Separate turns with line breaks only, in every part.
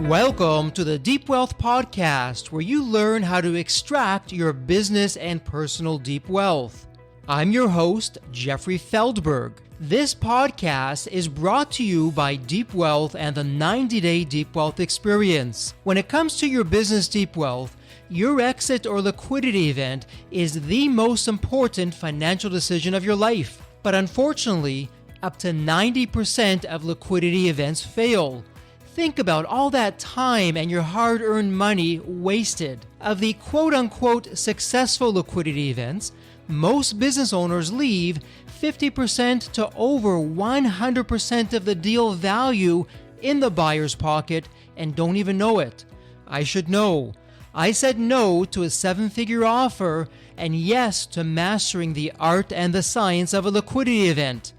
Welcome to the Deep Wealth Podcast, where you learn how to extract your business and personal deep wealth. I'm your host, Jeffrey Feldberg. This podcast is brought to you by Deep Wealth and the 90-Day Deep Wealth Experience. When it comes to your business deep wealth, your exit or liquidity event is the most important financial decision of your life. But unfortunately, up to 90% of liquidity events fail. Think about all that time and your hard-earned money wasted. Of the quote-unquote successful liquidity events, most business owners leave 50% to over 100% of the deal value in the buyer's pocket and don't even know it. I should know. I said no to a seven-figure offer and yes to mastering the art and the science of a liquidity event.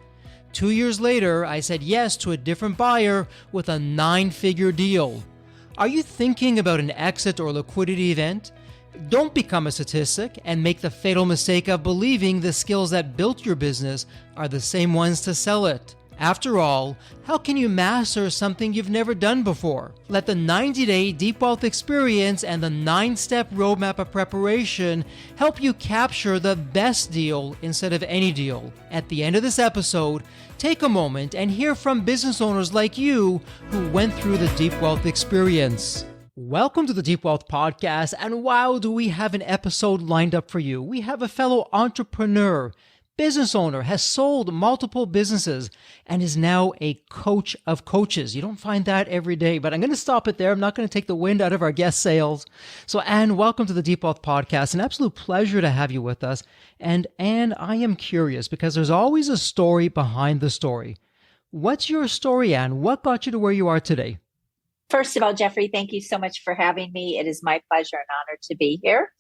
2 years later, I said yes to a different buyer with a 9-figure deal. Are you thinking about an exit or liquidity event? Don't become a statistic and make the fatal mistake of believing the skills that built your business are the same ones to sell it. After all, how can you master something you've never done before? Let the 90-Day Deep Wealth Experience and the 9-step roadmap of preparation help you capture the best deal instead of any deal. At the end of this episode, take a moment and hear from business owners like you who went through the Deep Wealth Experience. Welcome to the Deep Wealth Podcast, and wow, do we have an episode lined up for you. We have a fellow entrepreneur, business owner, has sold multiple businesses, and is now a coach of coaches. You don't find that every day, but I'm going to stop it there. I'm not going to take the wind out of our guest sails. So Ann, welcome to the Deep Wealth Podcast. An absolute pleasure to have you with us. And Ann, I am curious because there's always a story behind the story. What's your story, Ann? What got you to where you are today?
First of all, Jeffrey, thank you so much for having me. It is my pleasure and honor to be here.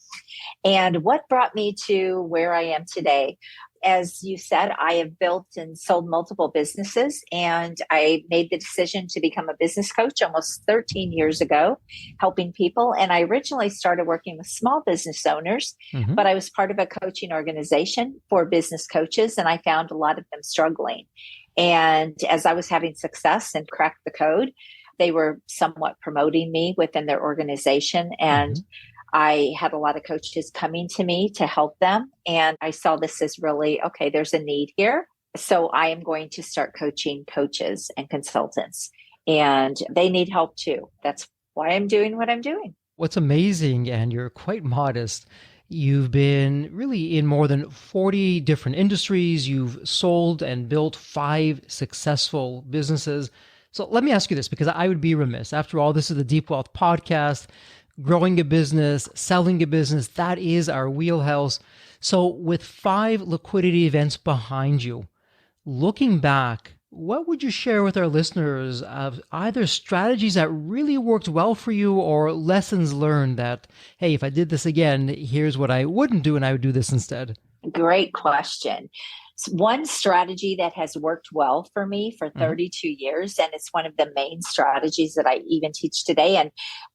And what brought me to where I am today? As you said, I have built and sold multiple businesses, and I made the decision to become a business coach almost 13 years ago, helping people. And I originally started working with small business owners, but I was part of a coaching organization for business coaches, and I found a lot of them struggling. And as I was having success and cracked the code, they were somewhat promoting me within their organization. And I had a lot of coaches coming to me to help them. And I saw this as really, okay, there's a need here. So I am going to start coaching coaches and consultants. And they need help too. That's why I'm doing what I'm doing.
What's amazing, and you're quite modest, you've been really in more than 40 different industries. You've sold and built 5 successful businesses. So let me ask you this, because I would be remiss. After all, this is the Deep Wealth Podcast. Growing a business, selling a business, that is our wheelhouse. So with 5 liquidity events behind you, looking back, what would you share with our listeners of either strategies that really worked well for you or lessons learned that, hey, if I did this again, here's what I wouldn't do and I would do this instead?
Great question. One strategy that has worked well for me for 32 years, and it's one of the main strategies that I even teach today. And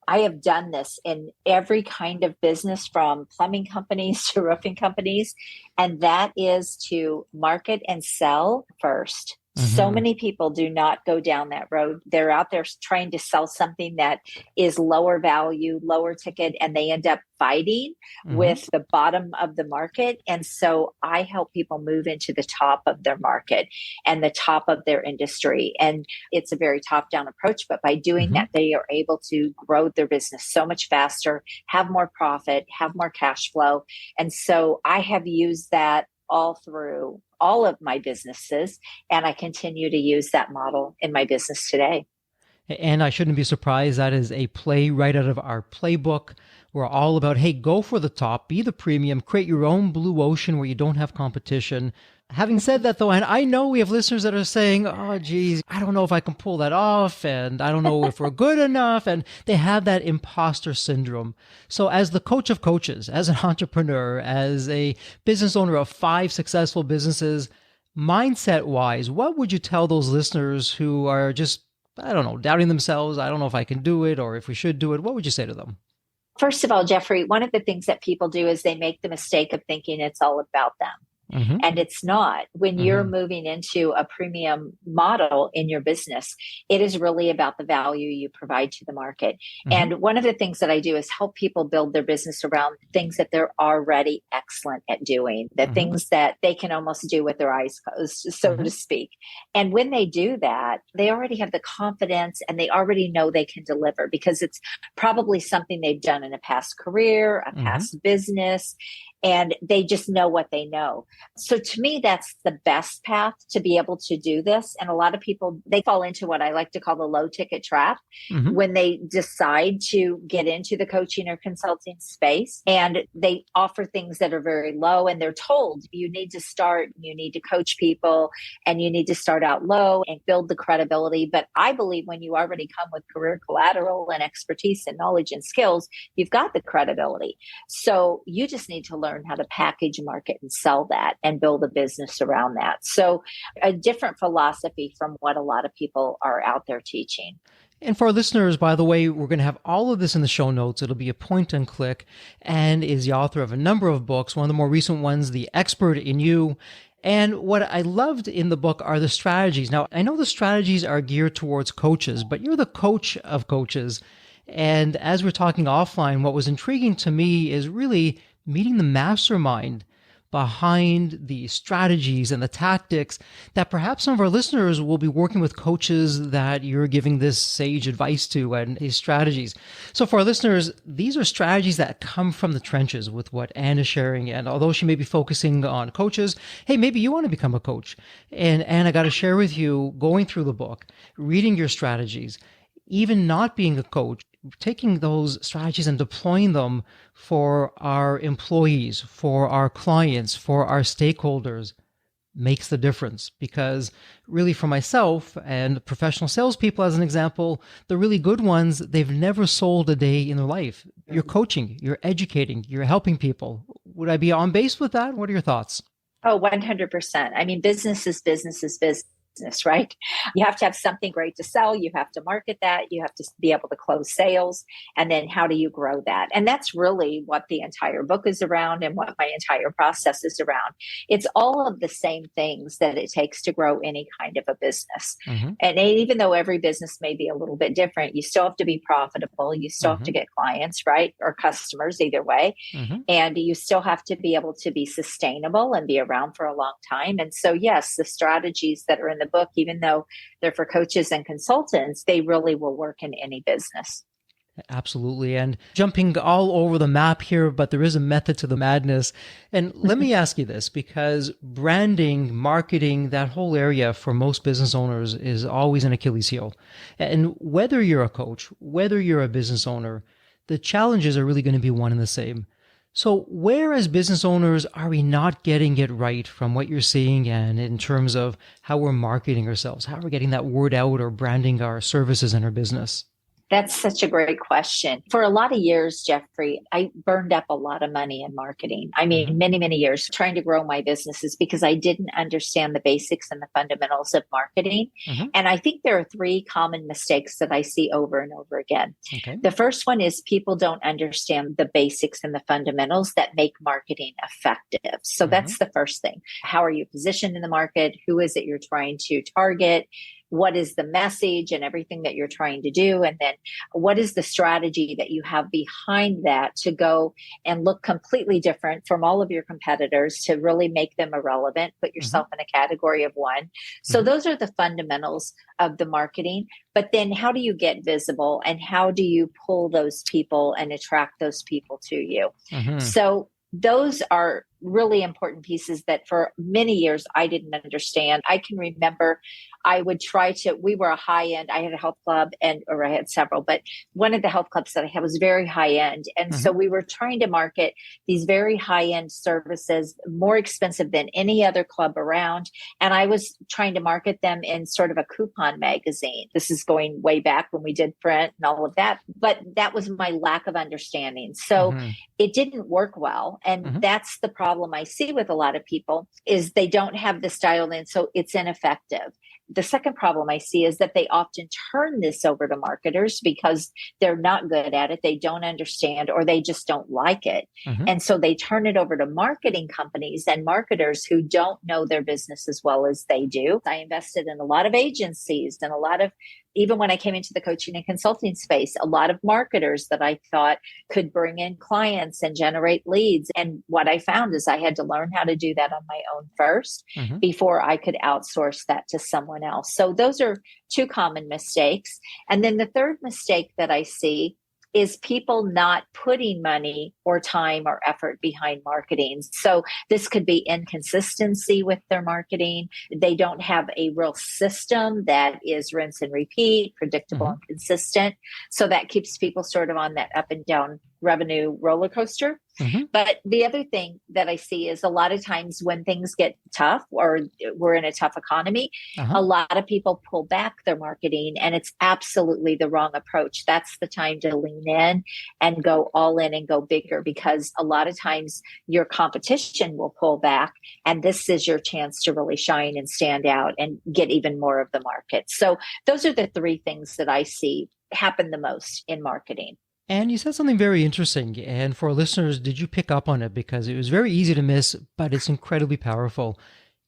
I have done this in every kind of business, from plumbing companies to roofing companies, and that is to market and sell first. So many people do not go down that road. They're out there trying to sell something that is lower value, lower ticket, and they end up fighting with the bottom of the market. And so I help people move into the top of their market and the top of their industry. And it's a very top-down approach, but by doing that, they are able to grow their business so much faster, have more profit, have more cash flow. And so I have used that all through all of my businesses, and I continue to use that model in my business today.
And I shouldn't be surprised. That is a play right out of our playbook. We're all about, hey, go for the top, be the premium, create your own blue ocean where you don't have competition. Having said that, though, and I know we have listeners that are saying, oh, geez, I don't know if I can pull that off, and I don't know if we're good enough, and they have that imposter syndrome. So as the coach of coaches, as an entrepreneur, as a business owner of 5 successful businesses, mindset-wise, what would you tell those listeners who are just, I don't know, doubting themselves? I don't know if I can do it or if we should do it. What would you say to them?
First of all, Jeffrey, one of the things that people do is they make the mistake of thinking it's all about them.
Mm-hmm.
And it's not. When you're moving into a premium model in your business, it is really about the value you provide to the market. And one of the things that I do is help people build their business around things that they're already excellent at doing, the things that they can almost do with their eyes closed, so to speak. And when they do that, they already have the confidence and they already know they can deliver because it's probably something they've done in a past career, a past business, and they just know what they know. So to me, that's the best path to be able to do this. And a lot of people, they fall into what I like to call the low ticket trap when they decide to get into the coaching or consulting space, and they offer things that are very low, and they're told you need to start, you need to coach people, and you need to start out low and build the credibility. But I believe when you already come with career collateral and expertise and knowledge and skills, you've got the credibility. So you just need to learn how to package, market, and sell that and build a business around that. So a different philosophy from what a lot of people are out there teaching.
And for our listeners, by the way, we're going to have all of this in the show notes. It'll be a point and click, and is the author of a number of books. One of the more recent ones, The Expert in You. And what I loved in the book are the strategies. Now, I know the strategies are geared towards coaches, but you're the coach of coaches. And as we're talking offline, what was intriguing to me is really meeting the mastermind behind the strategies and the tactics that perhaps some of our listeners will be working with coaches that you're giving this sage advice to and these strategies. So for our listeners, these are strategies that come from the trenches with what Ann is sharing. And although she may be focusing on coaches, hey, maybe you want to become a coach. And Ann, I got to share with you, going through the book, reading your strategies, even not being a coach, taking those strategies and deploying them for our employees, for our clients, for our stakeholders makes the difference. Because really for myself and professional salespeople, as an example, the really good ones, they've never sold a day in their life. You're coaching, you're educating, you're helping people. Would I be on base with that? What are your thoughts?
Oh, 100%. I mean, business is business, right? You have to have something great to sell. You have to market that. You have to be able to close sales. And then how do you grow that? And that's really what the entire book is around and what my entire process is around. It's all of the same things that it takes to grow any kind of a business. And even though every business may be a little bit different, you still have to be profitable. You still have to get clients, right? Or customers, either way. And you still have to be able to be sustainable and be around for a long time. And so, yes, the strategies that are in the book, even though they're for coaches and consultants, they really will work in any business.
Absolutely. And jumping all over the map here, but there is a method to the madness. And let me ask you this, because branding, marketing, that whole area for most business owners is always an Achilles heel. And whether you're a coach, whether you're a business owner, the challenges are really going to be one and the same. So where as business owners are we not getting it right from what you're seeing, and in terms of how we're marketing ourselves, how we're getting that word out or branding our services and our business?
That's such a great question. For a lot of years, Jeffrey, I burned up a lot of money in marketing. I mean, many, many years trying to grow my businesses because I didn't understand the basics and the fundamentals of marketing. And I think there are three common mistakes that I see over and over again. The first one is people don't understand the basics and the fundamentals that make marketing effective. So that's the first thing. How are you positioned in the market? Who is it you're trying to target? What is the message and everything that you're trying to do? And then what is the strategy that you have behind that to go and look completely different from all of your competitors to really make them irrelevant, put yourself in a category of one. So those are the fundamentals of the marketing. But then how do you get visible and how do you pull those people and attract those people to you? So those are really important pieces that for many years I didn't understand. I can remember I would try to, we were a high end, I had a health club or I had several, but one of the health clubs that I had was very high end. And so we were trying to market these very high end services, more expensive than any other club around. And I was trying to market them in sort of a coupon magazine. This is going way back when we did print and all of that, but that was my lack of understanding. So it didn't work well. And that's the problem problem I see with a lot of people is they don't have this dialed in, so it's ineffective. The second problem I see is that they often turn this over to marketers because they're not good at it, they don't understand, or they just don't like it.
Mm-hmm.
And so they turn it over to marketing companies and marketers who don't know their business as well as they do. I invested in a lot of agencies and a lot of, even when I came into the coaching and consulting space, a lot of marketers that I thought could bring in clients and generate leads. And what I found is I had to learn how to do that on my own first before I could outsource that to someone else. So those are two common mistakes. And then the third mistake that I see is people not putting money or time or effort behind marketing. So this could be inconsistency with their marketing. They don't have a real system that is rinse and repeat, predictable and consistent. So that keeps people sort of on that up and down revenue roller coaster. But the other thing that I see is a lot of times when things get tough or we're in a tough economy, a lot of people pull back their marketing, and it's absolutely the wrong approach. That's the time to lean in and go all in and go bigger, because a lot of times your competition will pull back, and this is your chance to really shine and stand out and get even more of the market. So those are the three things that I see happen the most in marketing.
And you said something very interesting. And for our listeners, did you pick up on it? Because it was very easy to miss, but it's incredibly powerful.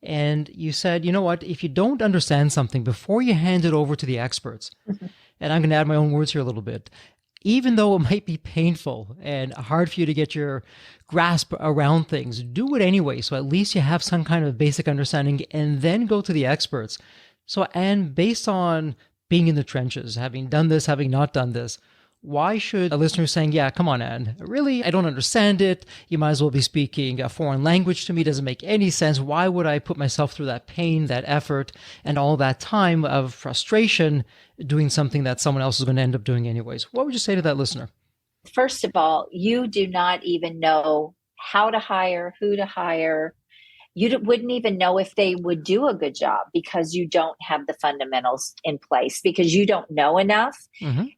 And you said, you know what, if you don't understand something before you hand it over to the experts, and I'm going to add my own words here a little bit, even though it might be painful and hard for you to get your grasp around things, do it anyway. So at least you have some kind of basic understanding, and then go to the experts. So, and based on being in the trenches, having done this, having not done this, why should a listener saying, yeah, come on, Ann, really, I don't understand it. You might as well be speaking a foreign language to me. It doesn't make any sense. Why would I put myself through that pain, that effort, and all that time of frustration doing something that someone else is going to end up doing anyways? What would you say to that listener?
First of all, you do not even know how to hire, who to hire. You wouldn't even know if they would do a good job because you don't have the fundamentals in place, because you don't know enough.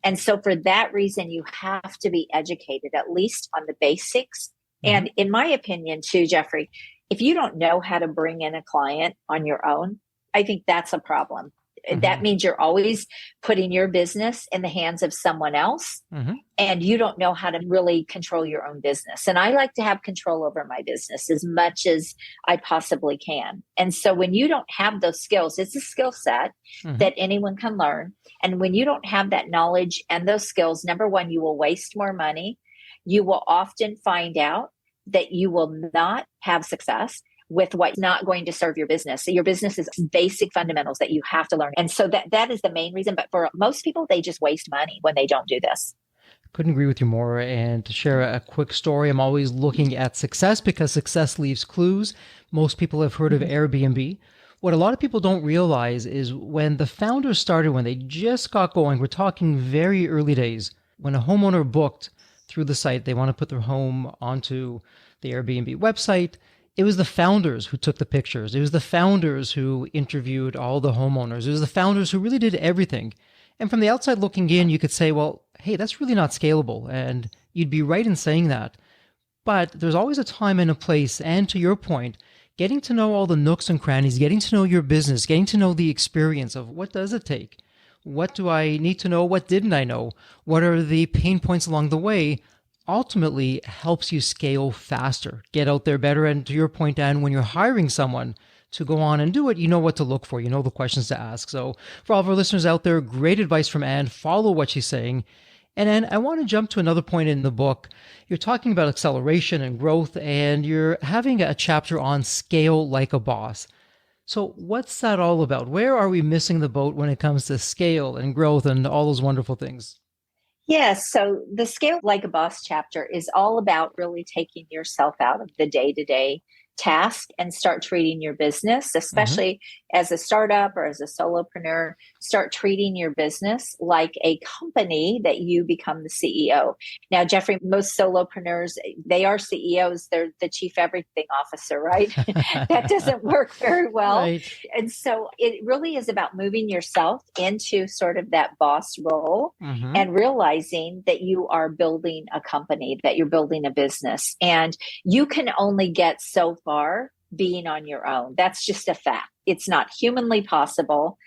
And so for that reason, you have to be educated, at least on the basics. And in my opinion too, Jeffrey, if you don't know how to bring in a client on your own, I think that's a problem. That means you're always putting your business in the hands of someone else, and you don't know how to really control your own business. And I like to have control over my business as much as I possibly can. And so when you don't have those skills, it's a skill set that anyone can learn. And when you don't have that knowledge and those skills, number one, you will waste more money. You will often find out that you will not have success with what's not going to serve your business. So your business is basic fundamentals that you have to learn. And so that is the main reason. But for most people, they just waste money when they don't do this.
Couldn't agree with you more. And to share a quick story, I'm always looking at success because success leaves clues. Most people have heard of Airbnb. What a lot of people don't realize is when the founders started, when they just got going, we're talking very early days, when a homeowner booked through the site, they want to put their home onto the Airbnb website. It was the founders who took the pictures. It was the founders who interviewed all the homeowners. It was the founders who really did everything. And from the outside looking in, you could say, well, hey, that's really not scalable. And you'd be right in saying that. But there's always a time and a place. And to your point, getting to know all the nooks and crannies, getting to know your business, getting to know the experience of what does it take? What do I need to know? What didn't I know? What are the pain points along the way? Ultimately helps you scale faster, get out there better. And to your point, Ann, when you're hiring someone to go on and do it, you know what to look for, you know the questions to ask. So for all of our listeners out there, great advice from Ann. Follow what she's saying. And Ann, I want to jump to another point in the book. You're talking about acceleration and growth, and you're having a chapter on scale like a boss. So what's that all about? Where are we missing the boat when it comes to scale and growth and all those wonderful things?
Yes. So the Scale Like a Boss chapter is all about really taking yourself out of the day-to-day task and start treating your business,
Mm-hmm.
especially as a startup or as a solopreneur, start treating your business like a company that you become the CEO. Now, Jeffrey, most solopreneurs, they are CEOs. They're the chief everything officer, right? That doesn't work very well.
Right.
And so it really is about moving yourself into sort of that boss role
Mm-hmm.
and realizing that you are building a company, that you're building a business. And you can only get so far being on your own. That's just a fact. It's not humanly possible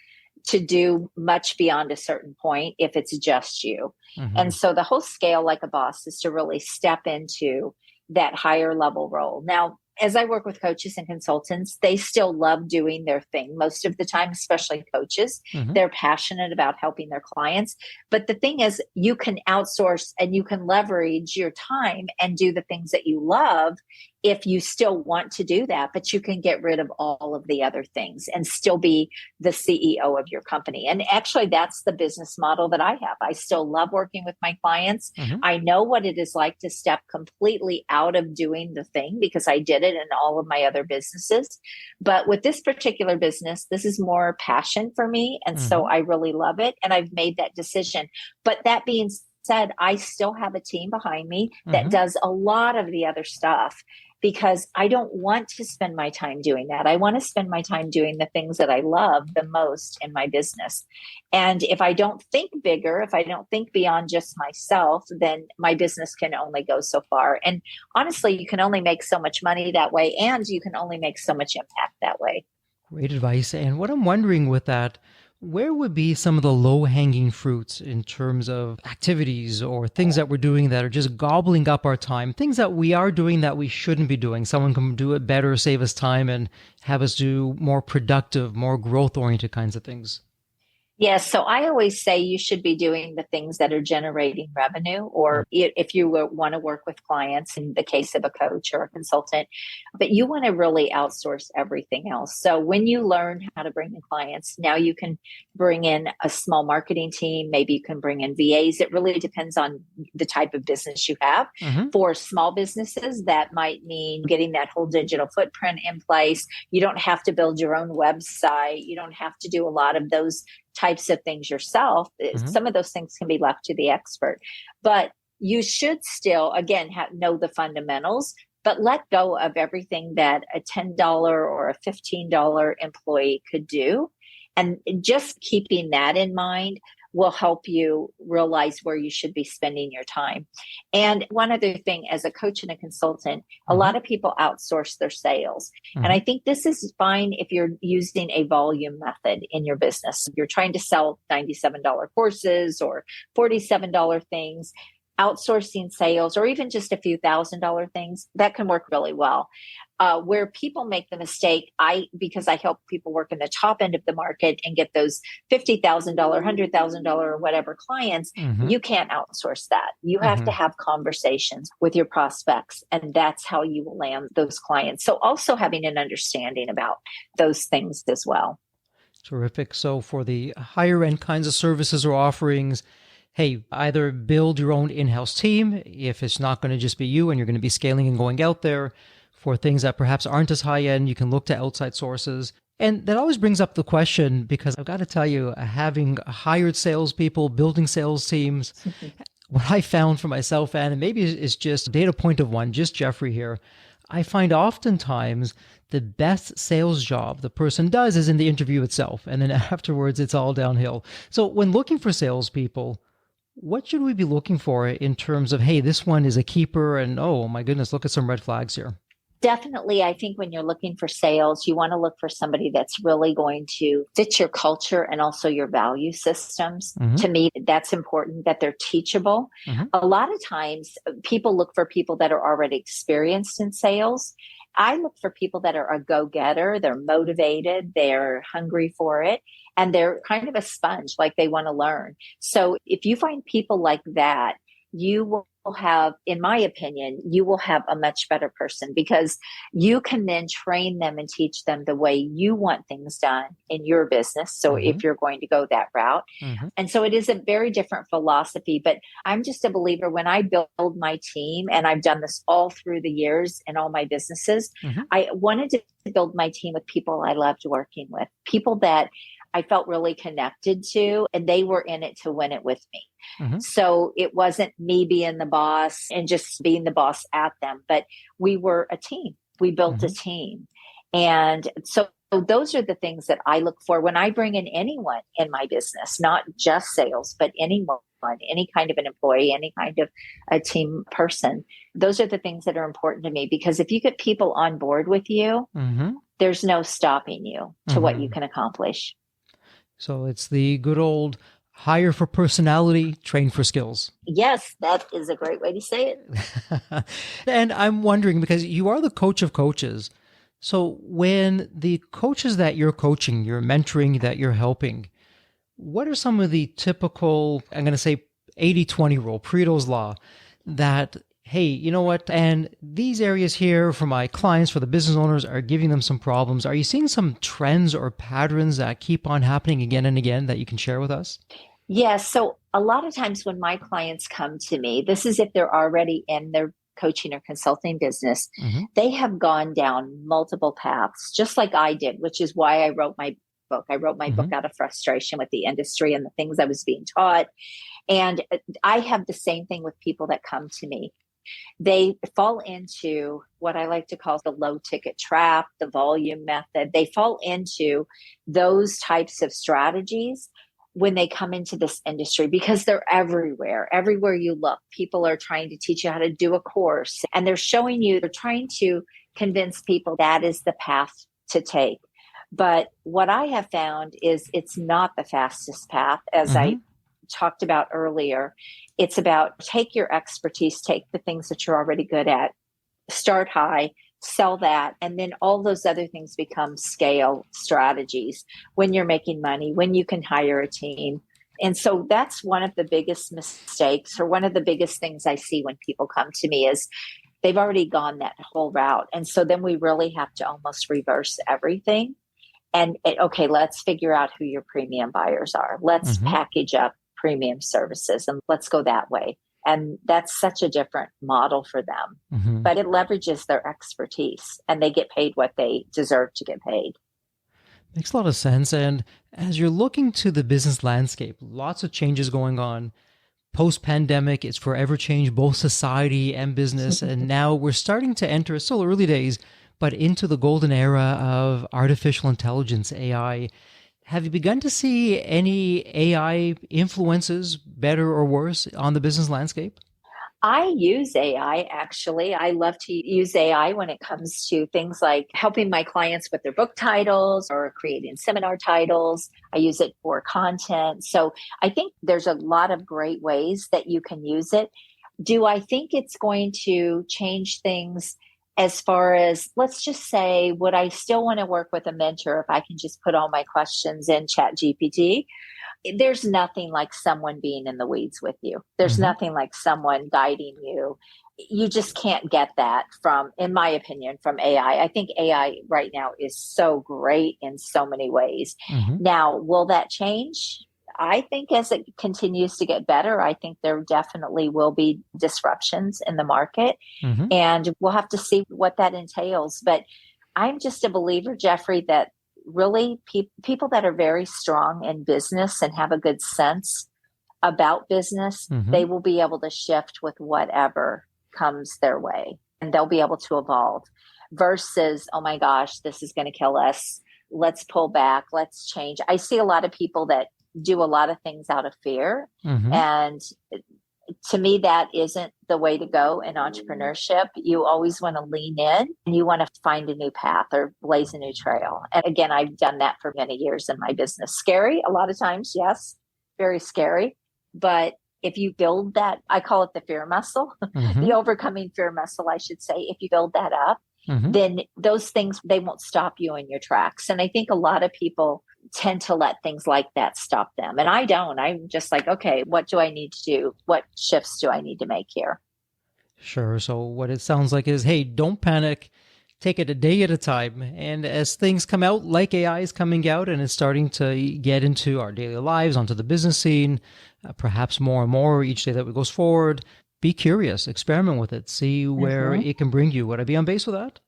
to do much beyond a certain point if it's just you.
Mm-hmm.
And so the whole scale like a boss is to really step into that higher level role. Now, as I work with coaches and consultants, they still love doing their thing most of the time, especially coaches.
Mm-hmm.
They're passionate about helping their clients. But the thing is, you can outsource and you can leverage your time and do the things that you love if you still want to do that, but you can get rid of all of the other things and still be the CEO of your company. And actually, that's the business model that I have. I still love working with my clients.
Mm-hmm.
I know what it is like to step completely out of doing the thing because I did it in all of my other businesses. But with this particular business, this is more passion for me. And so
Mm-hmm.
I really love it. And I've made that decision. But that being said, I still have a team behind me that
Mm-hmm.
does a lot of the other stuff because I don't want to spend my time doing that. I want to spend my time doing the things that I love the most in my business. And if I don't think bigger, if I don't think beyond just myself, then my business can only go so far. And honestly, you can only make so much money that way, and you can only make so much impact that way.
Great advice. And what I'm wondering with that, where would be some of the low-hanging fruits in terms of activities or things that we're doing that are just gobbling up our time, things that we are doing that we shouldn't be doing? Someone can do it better, save us time, and have us do more productive, more growth-oriented kinds of things.
Yes. So I always say you should be doing the things that are generating revenue, or if you want to work with clients in the case of a coach or a consultant, but you want to really outsource everything else. So when you learn how to bring in clients, now you can bring in a small marketing team. Maybe you can bring in VAs. It really depends on the type of business you have.
Mm-hmm.
For small businesses, that might mean getting that whole digital footprint in place. You don't have to build your own website. You don't have to do a lot of those types of things yourself.
Mm-hmm.
Some of those things can be left to the expert, but you should still, again, know the fundamentals, but let go of everything that a $10 or a $15 employee could do. And just keeping that in mind will help you realize where you should be spending your time. And one other thing, as a coach and a consultant, a lot of people outsource their sales.
Mm-hmm.
And I think this is fine if you're using a volume method in your business. You're trying to sell $97 courses or $47 things. Outsourcing sales, or even just a few $1,000 things, that can work really well. Where people make the mistake, because I help people work in the top end of the market and get those $50,000, $100,000, or whatever clients,
Mm-hmm.
you can't outsource that. You have
Mm-hmm.
to have conversations with your prospects, and that's how you will land those clients. So also having an understanding about those things as well.
Terrific. So for the higher end kinds of services or offerings, hey, either build your own in-house team if it's not going to just be you and you're going to be scaling and going out there. For things that perhaps aren't as high end, you can look to outside sources. And that always brings up the question, because I've got to tell you, having hired salespeople, building sales teams, what I found for myself, and maybe it's just a data point of one, just Jeffrey here, I find oftentimes the best sales job the person does is in the interview itself. And then afterwards, it's all downhill. So when looking for salespeople, what should we be looking for in terms of, hey, this one is a keeper, and oh my goodness, look at some red flags here?
Definitely, I think when you're looking for sales, you want to look for somebody that's really going to fit your culture and also your value systems.
Mm-hmm.
To me, that's important, that they're teachable.
Mm-hmm.
A lot of times, people look for people that are already experienced in sales. I look for people that are a go-getter, they're motivated, they're hungry for it, and they're kind of a sponge, like they want to learn. So if you find people like that, you will have, in my opinion, you will have a much better person because you can then train them and teach them the way you want things done in your business. So if you're going to go that route. And so it is a very different philosophy, but I'm just a believer when I build my team, and I've done this all through the years in all my businesses, I wanted to build my team with people I loved working with, people that I felt really connected to, and they were in it to win it with me. So it wasn't me being the boss and just being the boss at them, but we were a team. We built a team. And so those are the things that I look for when I bring in anyone in my business, not just sales, but anyone, any kind of an employee, any kind of a team person. Those are the things that are important to me, because if you get people on board with you, there's no stopping you to what you can accomplish.
So it's the good old hire for personality, train for skills.
Yes, that is a great way to say it.
And I'm wondering, because you are the coach of coaches. So when the coaches that you're coaching, you're mentoring, that you're helping, what are some of the typical, I'm going to say 80-20 rule, Pareto's law, that, hey, you know what? And these areas here for my clients, for the business owners, are giving them some problems. Are you seeing some trends or patterns that keep on happening again and again that you can share with us?
Yes. So a lot of times when my clients come to me, this is if they're already in their coaching or consulting business, they have gone down multiple paths, just like I did, which is why I wrote my book. I wrote my book out of frustration with the industry and the things I was being taught. And I have the same thing with people that come to me. They fall into what I like to call the low ticket trap, the volume method. They fall into those types of strategies when they come into this industry, because they're everywhere. Everywhere you look, people are trying to teach you how to do a course, and they're showing you, they're trying to convince people that is the path to take. But what I have found is it's not the fastest path, as I talked about earlier. It's about take your expertise, take the things that you're already good at, start high, sell that, and then all those other things become scale strategies when you're making money, when you can hire a team. And so that's one of the biggest mistakes, or one of the biggest things I see when people come to me, is they've already gone that whole route. And so then we really have to almost reverse everything. And okay, let's figure out who your premium buyers are. Let's package up premium services and let's go that way. And that's such a different model for them, but it leverages their expertise and they get paid what they deserve to get paid.
Makes a lot of sense. And as you're looking to the business landscape, lots of changes going on. Post-pandemic, it's forever changed both society and business. And now we're starting to enter, it's still early days, but into the golden era of artificial intelligence, AI. Have you begun to see any AI influences, better or worse, on the business landscape?
I use AI, actually. I love to use AI when it comes to things like helping my clients with their book titles or creating seminar titles. I use it for content. So I think there's a lot of great ways that you can use it. Do I think it's going to change things as far as, let's just say, would I still want to work with a mentor if I can just put all my questions in ChatGPT? There's nothing like someone being in the weeds with you. There's nothing like someone guiding you. You just can't get that from, in my opinion, from AI. I think AI right now is so great in so many ways. Now, will that change? I think as it continues to get better, I think there definitely will be disruptions in the market, and we'll have to see what that entails. But I'm just a believer, Jeffrey, that really people that are very strong in business and have a good sense about business, they will be able to shift with whatever comes their way, and they'll be able to evolve versus, oh my gosh, this is going to kill us. Let's pull back. Let's change. I see a lot of people that do a lot of things out of fear. And to me, that isn't the way to go in entrepreneurship. You always want to lean in and you want to find a new path or blaze a new trail. And again, I've done that for many years in my business. Scary, a lot of times, yes, very scary. But if you build that, I call it the fear muscle, the overcoming fear muscle, I should say, if you build that up, then those things, they won't stop you in your tracks. And I think a lot of people tend to let things like that stop them. And I don't. I'm just like, okay, what do I need to do? What shifts do I need to make here?
Sure. So what it sounds like is, hey, don't panic. Take it a day at a time. And as things come out, like AI is coming out and it's starting to get into our daily lives, onto the business scene, perhaps more and more each day that goes forward, be curious, experiment with it, see where
Mhm.
it can bring you. Would I be on base with that?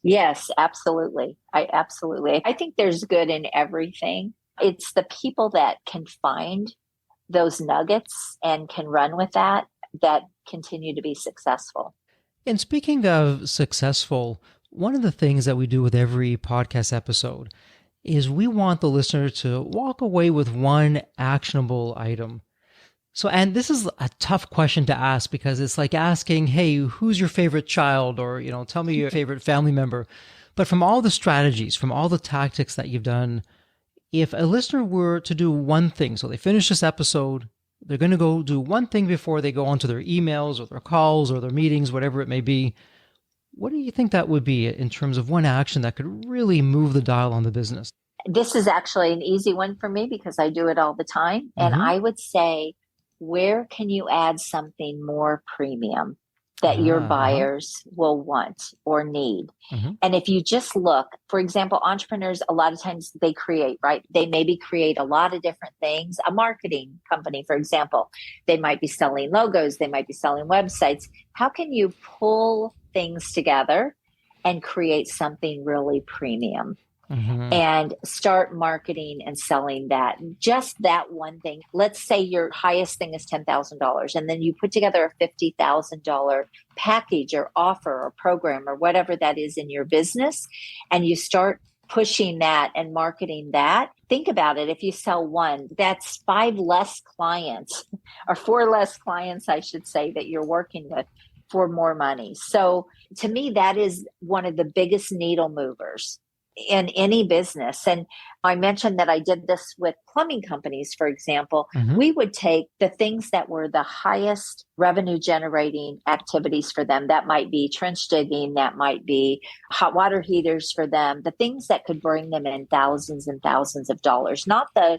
Yes, absolutely. I think there's good in everything. It's the people that can find those nuggets and can run with that that continue to be successful.
And speaking of successful, one of the things that we do with every podcast episode is we want the listener to walk away with one actionable item. So, and this is a tough question to ask because it's like asking, hey, who's your favorite child? Or, tell me your favorite family member. But from all the strategies, from all the tactics that you've done, if a listener were to do one thing, so they finish this episode, they're going to go do one thing before they go onto their emails or their calls or their meetings, whatever it may be. What do you think that would be in terms of one action that could really move the dial on the business?
This is actually an easy one for me because I do it all the time. And
Mm-hmm.
I would say, where can you add something more premium that your
Uh-huh.
buyers will want or need?
Mm-hmm.
And if you just look, for example, entrepreneurs, a lot of times they create, right? They maybe create a lot of different things. A marketing company, for example, they might be selling logos, they might be selling websites. How can you pull things together and create something really premium?
Mm-hmm.
And start marketing and selling that. Just that one thing. Let's say your highest thing is $10,000, and then you put together a $50,000 package or offer or program or whatever that is in your business, and you start pushing that and marketing that. Think about it. If you sell one, that's 5 less clients or 4 less clients, I should say, that you're working with for more money. So to me, that is one of the biggest needle movers in any business. And I mentioned that I did this with plumbing companies, for example.
Mm-hmm.
We would take the things that were the highest revenue generating activities for them. That might be trench digging, that might be hot water heaters for them, the things that could bring them in thousands and thousands of dollars, not the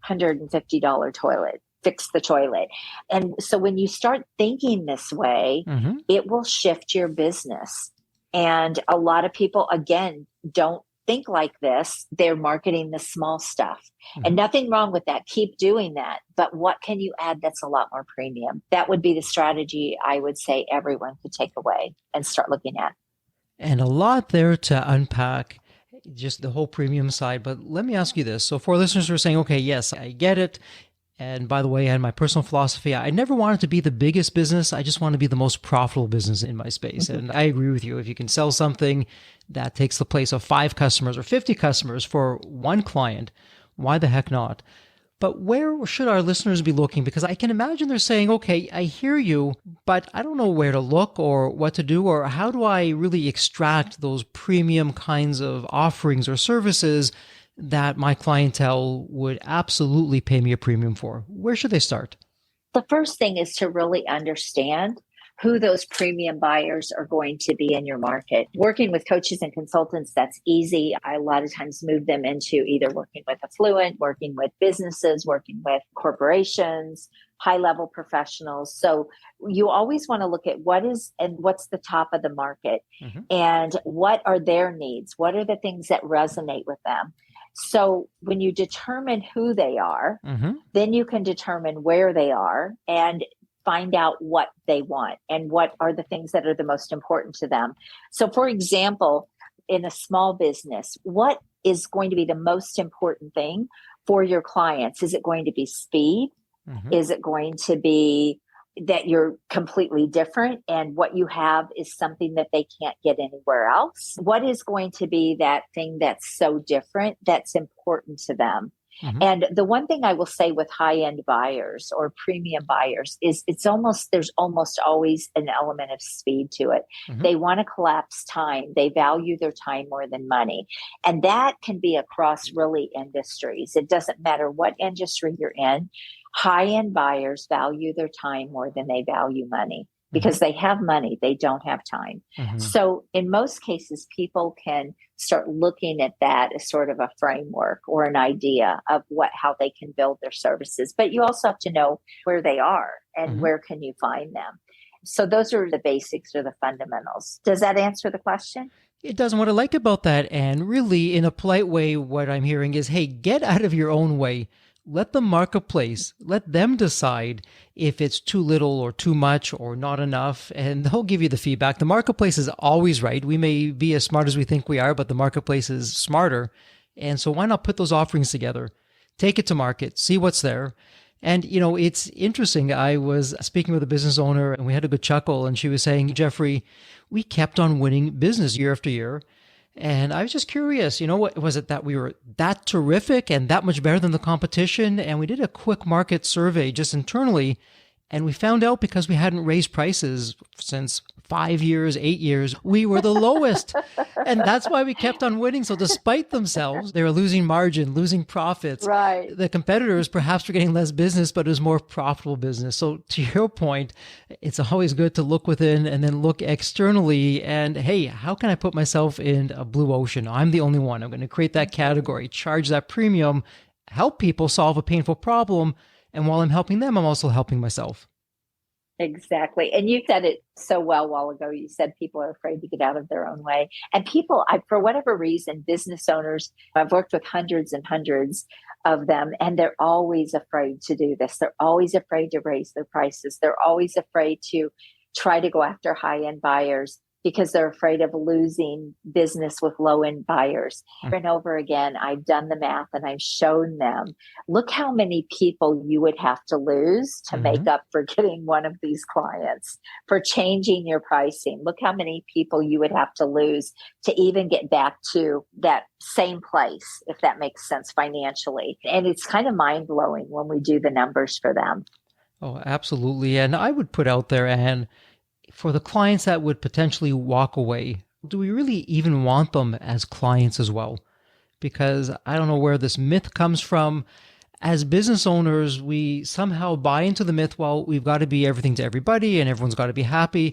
$150 toilet. Fix the toilet. And so when you start thinking this way,
Mm-hmm.
it will shift your business. And a lot of people, again, don't think like this. They're marketing the small stuff. And
Mm-hmm.
nothing wrong with that. Keep doing that. But what can you add that's a lot more premium? That would be the strategy I would say everyone could take away and start looking at.
And a lot there to unpack, just the whole premium side. But let me ask you this. So for listeners who are saying, okay, yes, I get it. And by the way, I had my personal philosophy. I never wanted to be the biggest business. I just want to be the most profitable business in my space. And I agree with you. If you can sell something that takes the place of 5 customers or 50 customers for one client, why the heck not? But where should our listeners be looking? Because I can imagine they're saying, okay, I hear you, but I don't know where to look or what to do, or how do I really extract those premium kinds of offerings or services that my clientele would absolutely pay me a premium for? Where should they start?
The first thing is to really understand who those premium buyers are going to be in your market. Working with coaches and consultants, that's easy. I a lot of times move them into either working with affluent, working with businesses, working with corporations, high level professionals. So you always want to look at what is and what's the top of the market
Mm-hmm.
and what are their needs? What are the things that resonate with them? So when you determine who they are,
Mm-hmm.
then you can determine where they are and find out what they want and what are the things that are the most important to them. So, for example, in a small business, what is going to be the most important thing for your clients? Is it going to be speed?
Mm-hmm.
Is it going to be that you're completely different and what you have is something that they can't get anywhere else? What is going to be that thing that's so different that's important to them?
Mm-hmm.
And the one thing I will say with high-end buyers or premium buyers is there's almost always an element of speed to it.
Mm-hmm.
They want to collapse time. They value their time more than money. And that can be across really industries. It doesn't matter what industry you're in. High-end buyers value their time more than they value money because they have money, they don't have time.
Mm-hmm.
So in most cases, people can start looking at that as sort of a framework or an idea of how they can build their services. But you also have to know where they are and
Mm-hmm.
where can you find them. So those are the basics or the fundamentals. Does that answer the question?
It does. And what I like about that, and really in a polite way, what I'm hearing is, hey, get out of your own way. Let the marketplace, let them decide if it's too little or too much or not enough, and they'll give you the feedback. The marketplace is always right. We may be as smart as we think we are, but the marketplace is smarter. And so why not put those offerings together, take it to market, see what's there. And, it's interesting. I was speaking with a business owner and we had a good chuckle, and she was saying, Jeffrey, we kept on winning business year after year. And I was just curious, what was it that we were that terrific and that much better than the competition? And we did a quick market survey just internally, and we found out because we hadn't raised prices since 5 years, 8 years, we were the lowest. And that's why we kept on winning. So despite themselves, they were losing margin, losing profits.
Right.
The competitors perhaps were getting less business, but it was more profitable business. So to your point, it's always good to look within and then look externally. And hey, how can I put myself in a blue ocean? I'm the only one. I'm going to create that category, charge that premium, help people solve a painful problem. And while I'm helping them, I'm also helping myself.
Exactly. And you said it so well a while ago. You said people are afraid to get out of their own way. And people, for whatever reason, business owners, I've worked with hundreds and hundreds of them, and they're always afraid to do this. They're always afraid to raise their prices. They're always afraid to try to go after high-end buyers because they're afraid of losing business with low-end buyers. Over and over again, I've done the math and I've shown them, look how many people you would have to lose to make up for getting one of these clients, for changing your pricing. Look how many people you would have to lose to even get back to that same place, if that makes sense financially. And it's kind of mind-blowing when we do the numbers for them.
Oh, absolutely. And I would put out there, Anne, for the clients that would potentially walk away, do we really even want them as clients as well? Because I don't know where this myth comes from. As business owners, we somehow buy into the myth, well, we've got to be everything to everybody and everyone's got to be happy.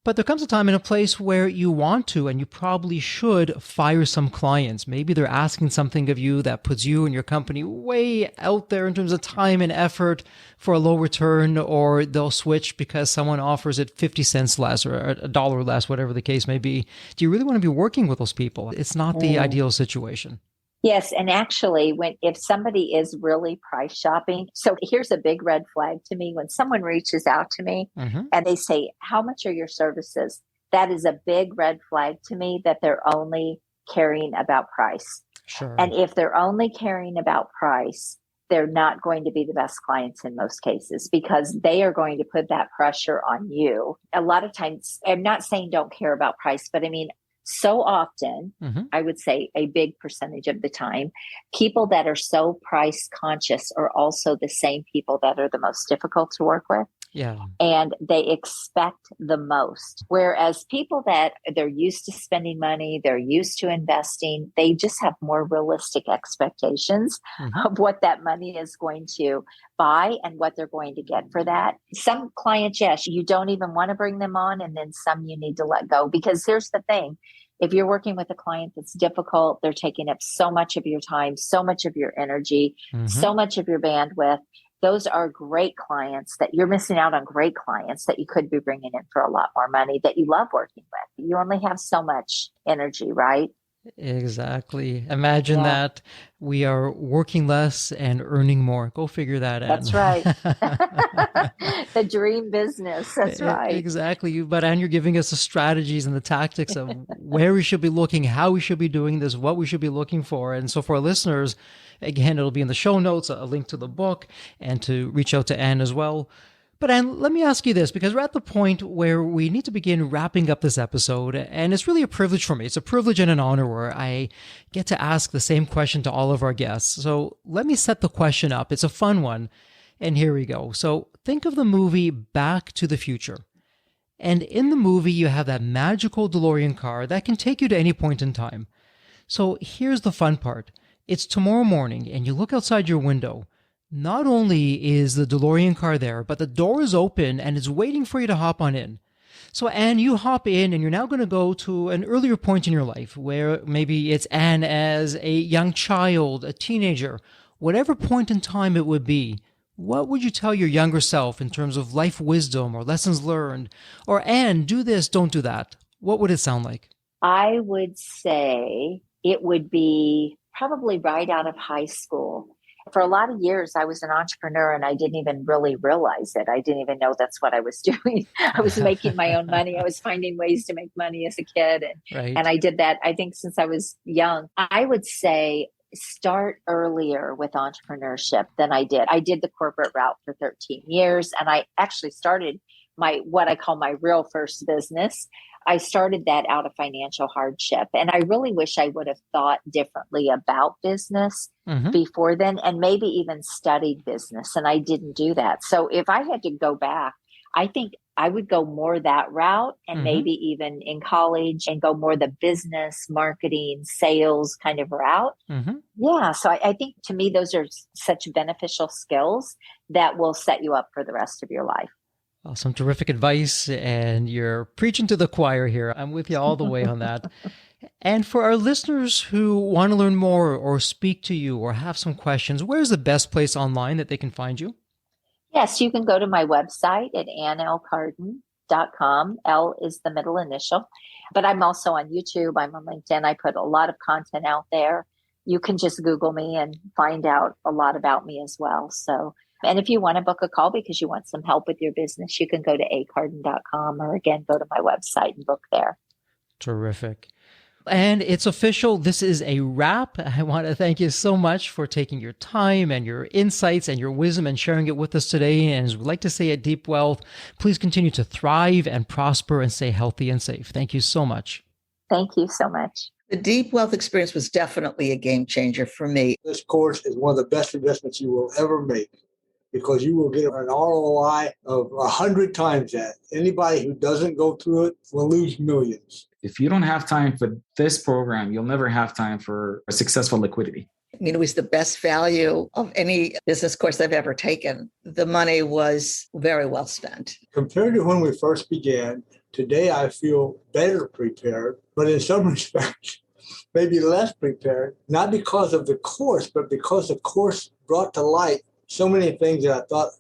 But there comes a time and a place where you want to, and you probably should fire some clients. Maybe they're asking something of you that puts you and your company way out there in terms of time and effort for a low return, or they'll switch because someone offers it 50 cents less or a dollar less, whatever the case may be. Do you really want to be working with those people? It's not the ideal situation.
Yes. And actually, if somebody is really price shopping, so here's a big red flag to me. When someone reaches out to me and they say, how much are your services? That is a big red flag to me that they're only caring about price.
Sure.
And if they're only caring about price, they're not going to be the best clients in most cases, because they are going to put that pressure on you. A lot of times, I'm not saying don't care about price, but I mean, so often, I would say a big percentage of the time, people that are so price conscious are also the same people that are the most difficult to work with.
Yeah.
And they expect the most. Whereas people that they're used to spending money, they're used to investing, they just have more realistic expectations of what that money is going to buy and what they're going to get for that. Some clients, yes, you don't even want to bring them on. And then some you need to let go, because here's the thing. If you're working with a client that's difficult, they're taking up so much of your time, so much of your energy, so much of your bandwidth. Those are great clients that you're missing out on, great clients that you could be bringing in for a lot more money that you love working with. You only have so much energy, right?
Exactly. Imagine that we are working less and earning more. Go figure that out.
That's right. The dream business. That's right.
Exactly. But Anne, you're giving us the strategies and the tactics of where we should be looking, how we should be doing this, what we should be looking for. And so for our listeners, again, it'll be in the show notes, a link to the book, and to reach out to Anne as well. But Anne, let me ask you this, because we're at the point where we need to begin wrapping up this episode, and it's really a privilege for me. It's a privilege and an honor where I get to ask the same question to all of our guests. So let me set the question up. It's a fun one, and here we go. So think of the movie Back to the Future. And in the movie, you have that magical DeLorean car that can take you to any point in time. So here's the fun part. It's tomorrow morning, and you look outside your window. Not only is the DeLorean car there, but the door is open and it's waiting for you to hop on in. So Anne, you hop in and you're now going to go to an earlier point in your life where maybe it's Anne as a young child, a teenager, whatever point in time it would be. what would you tell your younger self in terms of life wisdom or lessons learned? Or, Anne, do this, don't do that. What would it sound like?
I would say it would be probably right out of high school. For a lot of years, I was an entrepreneur and I didn't even really realize it. I didn't even know that's what I was doing. I was making my own money. I was finding ways to make money as a kid. And I did that, I think, since I was young. I would say start earlier with entrepreneurship than I did. I did the corporate route for 13 years, and I actually started what I call my real first business. I started that out of financial hardship. And I really wish I would have thought differently about business before then, and maybe even studied business. And I didn't do that. So if I had to go back, I think I would go more that route, and maybe even in college and go more the business, marketing, sales kind of route. Yeah. So I think to me, those are such beneficial skills that will set you up for the rest of your life.
Some terrific advice, and you're preaching to the choir here. I'm with you all the way on that. And for our listeners who want to learn more or speak to you or have some questions, where's the best place online that they can find you?
Yes, you can go to my website at annlcarden.com. L is the middle initial. But I'm also on YouTube. I'm on LinkedIn. I put a lot of content out there. You can just Google me and find out a lot about me as well. And if you want to book a call because you want some help with your business, you can go to acarden.com, or again, go to my website and book there.
Terrific. And it's official. This is a wrap. I want to thank you so much for taking your time and your insights and your wisdom and sharing it with us today. And as we like to say at Deep Wealth, please continue to thrive and prosper and stay healthy and safe. Thank you so much.
Thank you so much.
The Deep Wealth experience was definitely a game changer for me.
This course is one of the best investments you will ever make, because you will get an ROI of 100 times that. Anybody who doesn't go through it will lose millions.
If you don't have time for this program, you'll never have time for a successful liquidity.
I mean, it was the best value of any business course I've ever taken. The money was very well spent.
Compared to when we first began, today I feel better prepared, but in some respects, maybe less prepared, not because of the course, but because the course brought to light so many things that I thought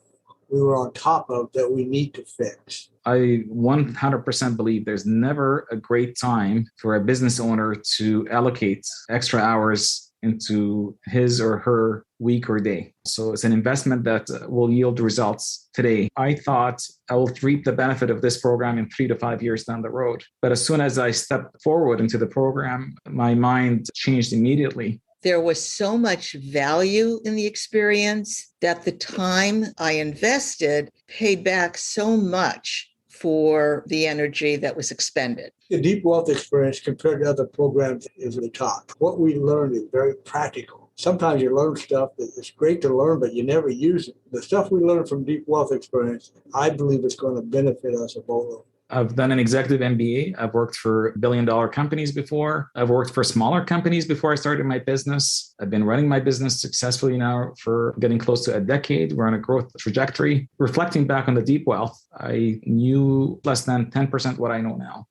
we were on top of that we need to fix.
I 100% believe there's never a great time for a business owner to allocate extra hours into his or her week or day. So it's an investment that will yield results today. I thought I will reap the benefit of this program in 3 to 5 years down the road. But as soon as I stepped forward into the program, my mind changed immediately.
There was so much value in the experience that the time I invested paid back so much for the energy that was expended.
The Deep Wealth experience compared to other programs is the top. What we learned is very practical. Sometimes you learn stuff that it's great to learn, but you never use it. The stuff we learned from Deep Wealth experience, I believe it's going to benefit us both.
I've done an executive MBA. I've worked for billion-dollar companies before. I've worked for smaller companies before I started my business. I've been running my business successfully now for getting close to a decade. We're on a growth trajectory. Reflecting back on the Deep Wealth, I knew less than 10% what I know now,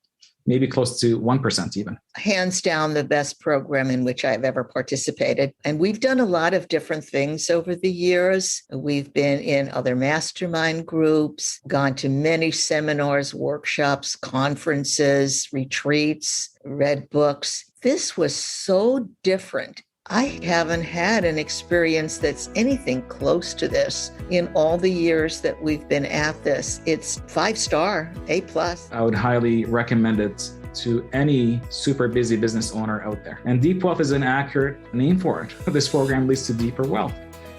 maybe close to 1% even.
Hands down, the best program in which I've ever participated. And we've done a lot of different things over the years. We've been in other mastermind groups, gone to many seminars, workshops, conferences, retreats, read books. This was so different. I haven't had an experience that's anything close to this in all the years that we've been at this. It's 5-star, A+.
I would highly recommend it to any super busy business owner out there. And Deep Wealth is an accurate name for it. This program leads to deeper wealth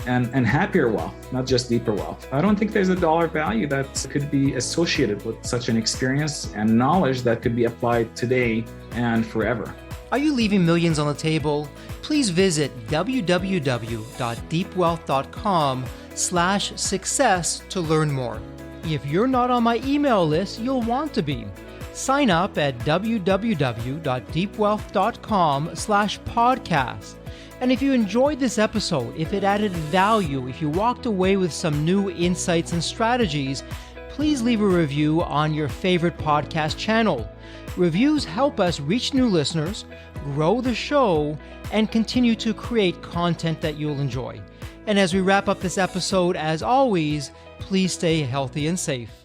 and happier wealth, not just deeper wealth. I don't think there's a dollar value that could be associated with such an experience and knowledge that could be applied today and forever.
Are you leaving millions on the table? Please visit www.deepwealth.com/success to learn more. If you're not on my email list, you'll want to be. Sign up at www.deepwealth.com/podcast. And if you enjoyed this episode, if it added value, if you walked away with some new insights and strategies, please leave a review on your favorite podcast channel. Reviews help us reach new listeners, grow the show, and continue to create content that you'll enjoy. And as we wrap up this episode, as always, please stay healthy and safe.